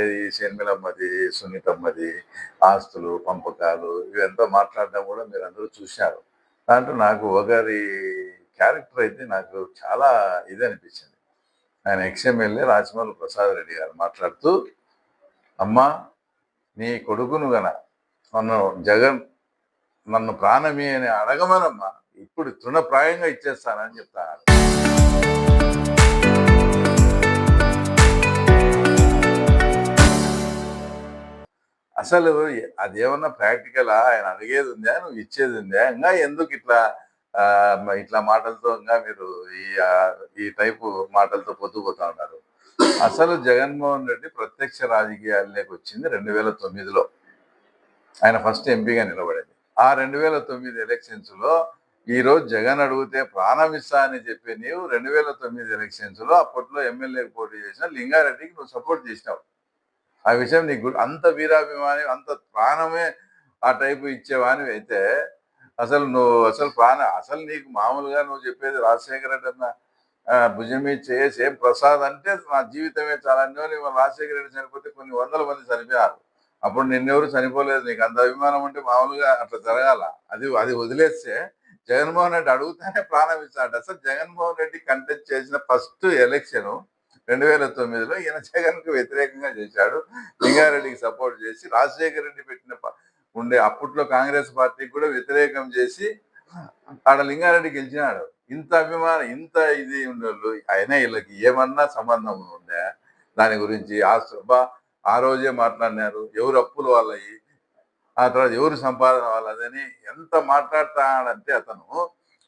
ఈ షర్మిలమ్మది, సునీతమ్మది ఆస్తులు, పంపకాలు ఇవంతా మాట్లాడడం కూడా మీరందరూ చూశారు. దాంట్లో నాకు ఒకరి క్యారెక్టర్ అయితే నాకు చాలా అనిపించింది. ఆయన ఎక్స్-ఎమ్మెల్యే రాచమల్లు ప్రసాద్ రెడ్డి గారు మాట్లాడుతూ, అమ్మా నీ కొడుకును జగన్ నన్ను ప్రాణమి అని అడగమనమ్మా, ఇప్పుడు తృణప్రాయంగా ఇచ్చేస్తానని చెప్తాను. అసలు అదేమన్నా ప్రాక్టికలా? ఆయన అడిగేది ఉందా, నువ్వు ఇచ్చేది ఉందా? ఇంకా ఎందుకు ఇట్లా మాటలతో ఇంకా మీరు ఈ టైపు మాటలతో పొద్దుపోతా ఉన్నారు? అసలు జగన్మోహన్ రెడ్డి ప్రత్యక్ష రాజకీయాల్లోకి వచ్చింది 2009లో. ఆయన ఫస్ట్ ఎంపీగా నిలబడింది. ఆ 2009 ఎలక్షన్స్ లో ఈ రోజు జగన్ అడిగితే ప్రాణం ఇస్తా అని చెప్పి నీవు 2009 ఎలక్షన్స్ లో అప్పట్లో ఎమ్మెల్యేకి పోటీ చేసిన లింగారెడ్డికి నువ్వు సపోర్ట్ చేసినావు. ఆ విషయం నీకు అంత వీరాభిమాని, అంత ప్రాణమే ఆ టైపు ఇచ్చేవానివి అయితే అసలు నీకు మామూలుగా నువ్వు చెప్పేది రాజశేఖర రెడ్డి అన్న భుజం మీద చేసే ప్రసాద్ అంటే నా జీవితమే చాలా అన్నీ. రాజశేఖర రెడ్డి చనిపోతే కొన్ని వందల మంది చనిపోయారు. అప్పుడు నిన్నెవరు చనిపోలేదు. నీకు అంత అభిమానం ఉంటే మామూలుగా అట్లా జరగాల. అది వదిలేస్తే జగన్మోహన్ రెడ్డి అడుగుతానే ప్రాణం ఇస్తాడు. అసలు జగన్మోహన్ రెడ్డి కంటెస్ట్ చేసిన ఫస్ట్ ఎలక్షన్ 2009లో ఈయన జగన్ కు వ్యతిరేకంగా చేశాడు. లింగారెడ్డికి సపోర్ట్ చేసి రాజశేఖర రెడ్డి పెట్టిన అప్పట్లో కాంగ్రెస్ పార్టీకి కూడా వ్యతిరేకం చేసి ఆడ లింగారెడ్డి గెలిచినాడు. ఇంత అభిమానం, ఇంత ఇది ఉండేవాళ్ళు అయినా వీళ్ళకి ఏమన్నా సంబంధం ఉందా దాని గురించి? ఆ రోజే మాట్లాడినారు ఎవరు అప్పులు వాళ్ళయి, ఆ తర్వాత ఎవరు సంపాదన వాళ్ళదని ఎంత మాట్లాడతాడంటే అతను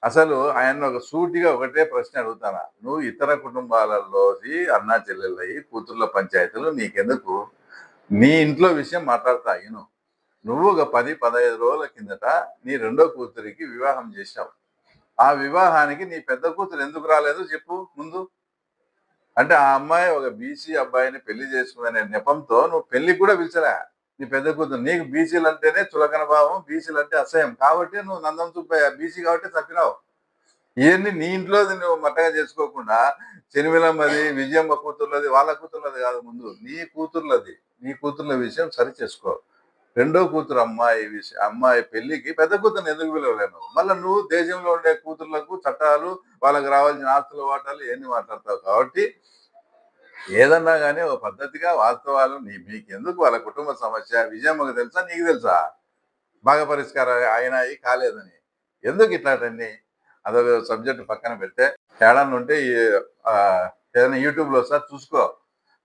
అసలు ఆయన ఒక సూటిగా ఒకటే ప్రశ్న అడుగుతానా, నువ్వు ఇతర కుటుంబాలలోకి అన్నా చెల్లెళ్ళయి కూతుర్ల పంచాయతీలు నీకెందుకు? నీ ఇంట్లో విషయం మాట్లాడతా నువ్వు ఒక 10-15 రోజుల కిందట నీ రెండో కూతురికి వివాహం చేశావు. ఆ వివాహానికి నీ పెద్ద కూతురు ఎందుకు రాలేదు చెప్పు ముందు. అంటే ఆ అమ్మాయి ఒక బీసీ అబ్బాయిని పెళ్లి చేసుకునే నెపంతో నువ్వు పెళ్లికి కూడా పిలిచలే నీ పెద్ద కూతురు. నీకు బీసీలు అంటేనే చులకన భావం, బీసీలు అంటే అసహ్యం కాబట్టి నువ్వు నందం చూపయ్యా బీసీ కాబట్టి తప్పినావు. ఇవన్నీ నీ ఇంట్లోది నువ్వు మట్టగా చేసుకోకుండా చెనిమిలమ్మది, విజయమ్మ కూతుర్లది, వాళ్ళ కూతుర్లది కాదు, ముందు నీ కూతుర్ల విషయం సరి చేసుకో. రెండో కూతురు అమ్మాయి పెళ్లికి పెద్ద కూతురుని ఎందుకు పిలవలేను? మళ్ళీ నువ్వు దేశంలో ఉండే కూతుర్లకు చట్టాలు, వాళ్ళకి రావాల్సిన ఆస్తుల వాటాలు ఎన్ని మాట్లాడతావు. కాబట్టి ఏదన్నా కానీ ఒక పద్ధతిగా వాస్తవాలు మీకు ఎందుకు? వాళ్ళ కుటుంబ సమస్య విజయమ్మకు తెలుసా, నీకు తెలుసా? బాగా పరిష్కారం అయినాయి కాలేదని ఎందుకు ఇట్లాంటివన్నీ? అదొక సబ్జెక్ట్ పక్కన పెడితే తేడాన్ని ఉంటే ఏదైనా యూట్యూబ్లో సార్ చూసుకో.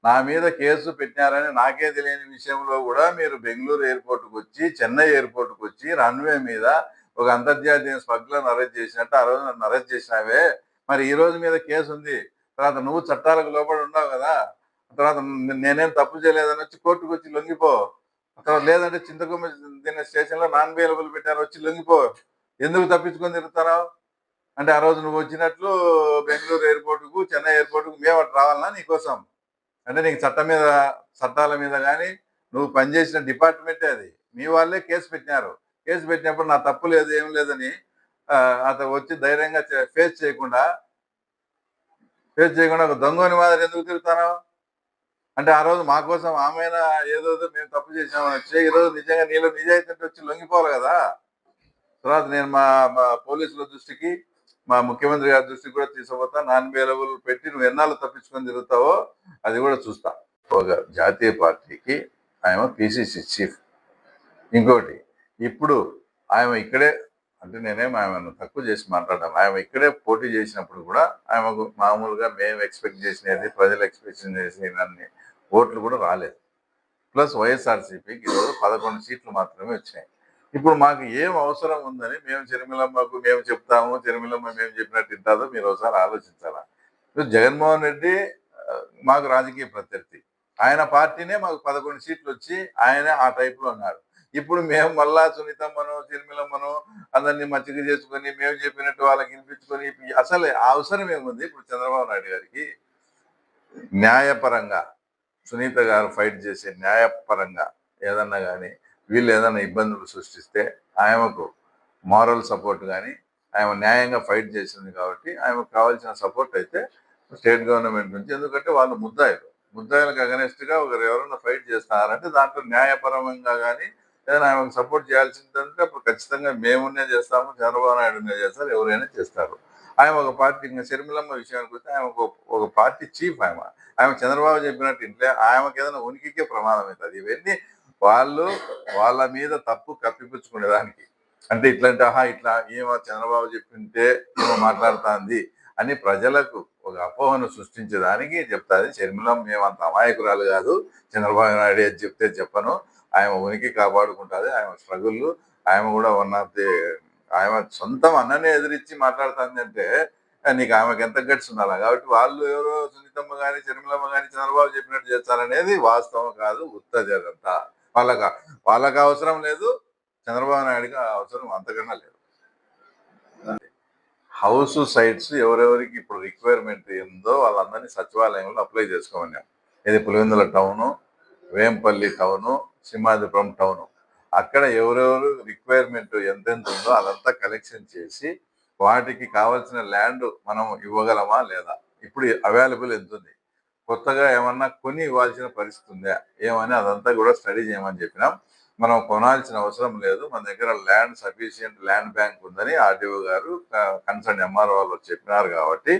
నా మీద కేసు పెట్టినారని నాకే తెలియని విషయంలో కూడా మీరు బెంగళూరు ఎయిర్పోర్ట్కి వచ్చి, చెన్నై ఎయిర్పోర్ట్కి వచ్చి రన్వే మీద ఒక అంతర్జాతీయ స్మగ్లర్ను అరెస్ట్ చేసినట్టు ఆ రోజు నన్ను అరెస్ట్ చేసినావే. మరి ఈ రోజు మీద కేసు ఉంది. తర్వాత నువ్వు చట్టాలకు లోబడి ఉన్నావు కదా. తర్వాత నేనేం తప్పు చేయలేదని వచ్చి కోర్టుకు వచ్చి లొంగిపో. తర్వాత లేదంటే చింతకొమ్మ దీని స్టేషన్లో నాన్ అవైలబుల్ పెట్టారు, వచ్చి లొంగిపో. ఎందుకు తప్పించుకొని తిరుగుతున్నావు? అంటే ఆ రోజు నువ్వు వచ్చినట్లు బెంగళూరు ఎయిర్పోర్ట్కు, చెన్నై ఎయిర్పోర్ట్కు మేము అటు రావాలన్నా నీకోసం? అంటే నీకు చట్టాల మీద కానీ నువ్వు పనిచేసిన డిపార్ట్మెంటే అది, మీ వాళ్ళే కేసు పెట్టినారు. కేసు పెట్టినప్పుడు నా తప్పు లేదు ఏం లేదని అతను వచ్చి ధైర్యంగా ఫేస్ చేయకుండా ఒక దొంగని మాదిరి ఎందుకు తిరుగుతాను? అంటే ఆ రోజు మా కోసం ఆమెనా ఏదో మేము తప్పు చేసామని వచ్చి ఈరోజు నిజంగా నీలో నిజాయితీ వచ్చి లొంగిపోవాలి కదా. తర్వాత నేను మా పోలీసుల దృష్టికి, మా ముఖ్యమంత్రి గారి దృష్టికి కూడా తీసుకుపోతా. నాన్ అవైలబుల్ పెట్టి నువ్వు ఎన్నాళ్ళు తప్పించుకొని తిరుగుతావో అది కూడా చూస్తా. ఒక జాతీయ పార్టీకి ఆయన పిసిసి చీఫ్. ఇంకోటి ఇప్పుడు ఆయన ఇక్కడే, అంటే నేనేం ఆమెను తక్కువ చేసి మాట్లాడాను, ఆయన ఇక్కడే పోటీ చేసినప్పుడు కూడా ఆమెకు మామూలుగా మేము ఎక్స్పెక్ట్ చేసినది, ప్రజలు ఎక్స్పెక్ట్ చేసినన్ని ఓట్లు కూడా రాలేదు. ప్లస్ వైఎస్ఆర్సీపీకి ఈరోజు 11 సీట్లు మాత్రమే వచ్చినాయి. ఇప్పుడు మాకు ఏం అవసరం ఉందని మేము చెర్మిలమ్మకు మేము చెప్తాము, చెర్మిలమ్మ మేము చెప్పినట్టు ఇంటాదో మీరు ఒకసారి ఆలోచించాలా. జగన్మోహన్ రెడ్డి మాకు రాజకీయ ప్రత్యర్థి, ఆయన పార్టీనే మాకు 11 సీట్లు వచ్చి ఆయన ఆ టైప్లో ఉన్నారు. ఇప్పుడు మేము మళ్ళా సునీతమ్మను, చెర్మిలమ్మను అందరినీ మచ్చిక చేసుకొని మేము చెప్పినట్టు వాళ్ళకి వినిపించుకొని అసలు అవసరం ఏముంది? ఇప్పుడు చంద్రబాబు నాయుడు గారికి న్యాయపరంగా సునీత గారు ఫైట్ చేసే న్యాయపరంగా ఏదన్నా కానీ వీళ్ళు ఏదైనా ఇబ్బందులు సృష్టిస్తే ఆయనకు మారల్ సపోర్ట్ కానీ ఆయన న్యాయంగా ఫైట్ చేసింది కాబట్టి ఆయనకు కావాల్సిన సపోర్ట్ అయితే స్టేట్ గవర్నమెంట్ నుంచి, ఎందుకంటే వాళ్ళు ముద్దాయిలు. ముద్దాయిలకు అగనెస్ట్గా ఒకరు ఎవరైనా ఫైట్ చేస్తున్నారంటే దాంట్లో న్యాయపరంగా కానీ ఏదైనా ఆమెకు సపోర్ట్ చేయాల్సిందంటే అప్పుడు ఖచ్చితంగా మేమున్నే చేస్తాము, చంద్రబాబు నాయుడునే చేస్తారు, ఎవరైనా చేస్తారు. ఆయన ఒక పార్టీ, ఇంకా షర్మిలమ్మ విషయానికి వస్తే ఆమె ఒక పార్టీ చీఫ్. ఆమె చంద్రబాబు చెప్పినట్టు ఇంట్లో ఆమెకు ఏదైనా ఉనికికే ప్రమాదం అవుతుంది. ఇవన్నీ వాళ్ళు వాళ్ళ మీద తప్పు కప్పిపుచ్చుకునేదానికి, అంటే ఇట్లాంటి ఇట్లా ఏమో చంద్రబాబు చెప్పింటే ఏమో మాట్లాడుతుంది అని ప్రజలకు ఒక అపోహను సృష్టించేదానికి చెప్తాది. షర్మిలమ్మ మేమంత అమాయకురాలు కాదు, చంద్రబాబు నాయుడు ఏది చెప్తే చెప్పను, ఆయన ఉనికి కాపాడుకుంటుంది, ఆయన స్ట్రగుల్, ఆయన కూడా వన్ ఆఫ్ ది, ఆయన సొంతం అన్ననే ఎదిరించి మాట్లాడుతుంది అంటే నీకు ఆమెకు ఎంత గట్స్ ఉండాలి. కాబట్టి వాళ్ళు ఎవరో సునీతమ్మ కానీ షర్మిలమ్మ కానీ చంద్రబాబు చెప్పినట్టు చేస్తారనేది వాస్తవం కాదు, ఉత్తది అదంతా. వాళ్ళకి అవసరం లేదు, చంద్రబాబు నాయుడుకి అవసరం అంతకన్నా లేదు. హౌస్ సైట్స్ ఎవరెవరికి ఇప్పుడు రిక్వైర్మెంట్ ఉందో వాళ్ళందరినీ సచివాలయంలో అప్లై చేసుకోమన్నాం. ఇది Pulivendula town, Vempalli town, Simhadripuram town. అక్కడ ఎవరెవరు రిక్వైర్మెంట్ ఎంతెంత ఉందో అదంతా కలెక్షన్ చేసి వాటికి కావాల్సిన ల్యాండ్ మనం ఇవ్వగలమా లేదా, ఇప్పుడు అవైలబుల్ ఎంత ఉంది, కొత్తగా ఏమన్నా కొని ఇవ్వాల్సిన పరిస్థితి ఉందా ఏమని అదంతా కూడా స్టడీ చేయమని చెప్పినాం. మనం కొనాల్సిన అవసరం లేదు, మన దగ్గర ల్యాండ్ సఫిషియంట్ ల్యాండ్ బ్యాంక్ ఉందని ఆర్డీఓ గారు కన్సర్న్ ఎంఆర్ఓ వాళ్ళు చెప్పినారు. కాబట్టి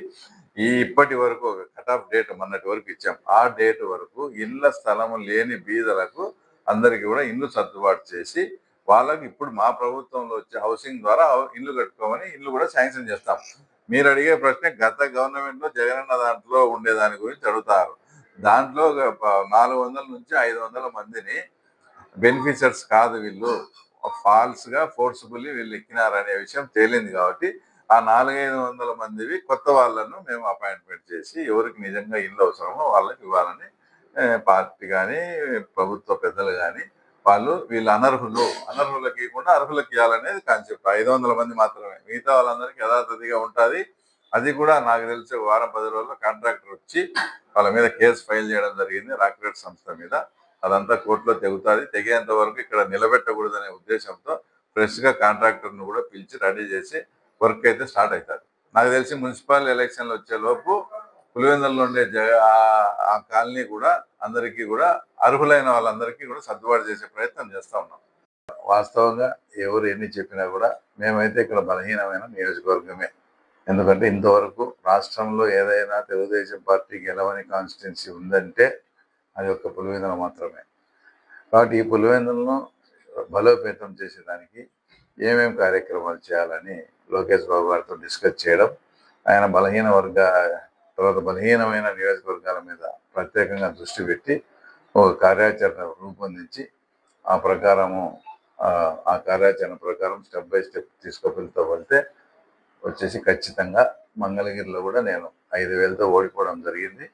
ఇప్పటి వరకు ఒక కట్ ఆఫ్ డేట్ మొన్నటి వరకు ఇచ్చాం. ఆ డేట్ వరకు ఇళ్ల స్థలము లేని బీదలకు అందరికీ కూడా ఇల్లు సర్దుబాటు చేసి వాళ్ళకి ఇప్పుడు మా ప్రభుత్వంలో వచ్చే హౌసింగ్ ద్వారా ఇల్లు కట్టుకోమని ఇల్లు కూడా శాంక్షన్ చేస్తాం. మీరు అడిగే ప్రశ్న గత గవర్నమెంట్ లో జగనన్న దాంట్లో ఉండేదాని గురించి అడుగుతారు. దాంట్లో 400 నుంచి 500 మందిని బెనిఫిషియర్స్ కాదు, వీళ్ళు ఫాల్స్ గా ఫోర్స్ఫుల్లీ వీళ్ళు ఎక్కినారనే విషయం తేలింది. కాబట్టి ఆ 400-500 మందివి కొత్త వాళ్ళను మేము అపాయింట్మెంట్ చేసి ఎవరికి నిజంగా ఇల్లు అవసరమో వాళ్ళకి ఇవ్వాలని పార్టీ కానీ ప్రభుత్వ పెద్దలు కానీ వాళ్ళు వీళ్ళు అనర్హులకి ఇవ్వకుండా అర్హులకి ఇవ్వాలనేది కాన్సెప్ట్. 500 మంది మాత్రమే, మిగతా వాళ్ళందరికీ యథాతథిగా ఉంటుంది. అది కూడా నాకు తెలిసి వారం 10 రోజుల్లో కాంట్రాక్టర్ వచ్చి వాళ్ళ మీద కేసు ఫైల్ చేయడం జరిగింది, రాక్రేట్ సంస్థ మీద. అదంతా కోర్టులో తెగుతుంది. తెగేంత వరకు ఇక్కడ నిలబెట్టకూడదనే ఉద్దేశంతో ఫ్రెష్గా కాంట్రాక్టర్ను కూడా పిలిచి రెడీ చేసి వర్క్ అయితే స్టార్ట్ అవుతుంది. నాకు తెలిసి మున్సిపల్ ఎలక్షన్లు వచ్చే లోపు పులివెందులలో ఉండే ఆ కాలనీ కూడా అందరికీ కూడా అర్హులైన వాళ్ళందరికీ కూడా సర్దుబాటు చేసే ప్రయత్నం చేస్తూ ఉన్నాం. వాస్తవంగా ఎవరు ఎన్ని చెప్పినా కూడా మేమైతే ఇక్కడ బలహీనమైన నియోజకవర్గమే. ఎందుకంటే ఇంతవరకు రాష్ట్రంలో ఏదైనా తెలుగుదేశం పార్టీ గెలవని కాన్స్టిట్యున్సీ ఉందంటే అది ఒక్క పులివెందుల మాత్రమే. కాబట్టి ఈ పులివెందులను బలోపేతం చేసేదానికి ఏమేమి కార్యక్రమాలు చేయాలని లోకేష్ బాబు గారితో డిస్కస్ చేయడం, ఆయన బలహీనమైన నియోజకవర్గాల మీద ప్రత్యేకంగా దృష్టి పెట్టి ఒక కార్యాచరణ రూపొందించి ఆ కార్యాచరణ ప్రకారం స్టెప్ బై స్టెప్ తీసుకువెళ్తూ వెళ్తే వచ్చేసి ఖచ్చితంగా మంగళగిరిలో కూడా నేను 5,000తో ఓడిపోవడం జరిగింది.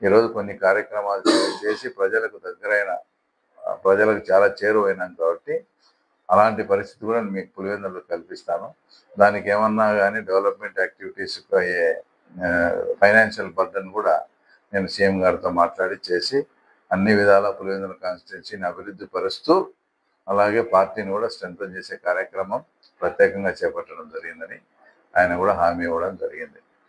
ఈరోజు కొన్ని కార్యక్రమాలు చేసి ప్రజలకు చాలా చేరువైనాం. కాబట్టి అలాంటి పరిస్థితి కూడా మీకు పులివెందులలో కల్పిస్తాను. దానికి ఏమన్నా కానీ డెవలప్మెంట్ యాక్టివిటీస్ అయ్యే ఫైనాన్షియల్ బర్డన్ కూడా నేను సీఎం గారితో మాట్లాడి చేసి అన్ని విధాల పులివెందుల కాన్స్టిట్యున్సీని అభివృద్ధి పరుస్తూ అలాగే పార్టీని కూడా స్ట్రెంథన్ చేసే కార్యక్రమం ప్రత్యేకంగా చేపట్టడం జరిగిందని ఆయన కూడా హామీ ఇవ్వడం జరిగింది.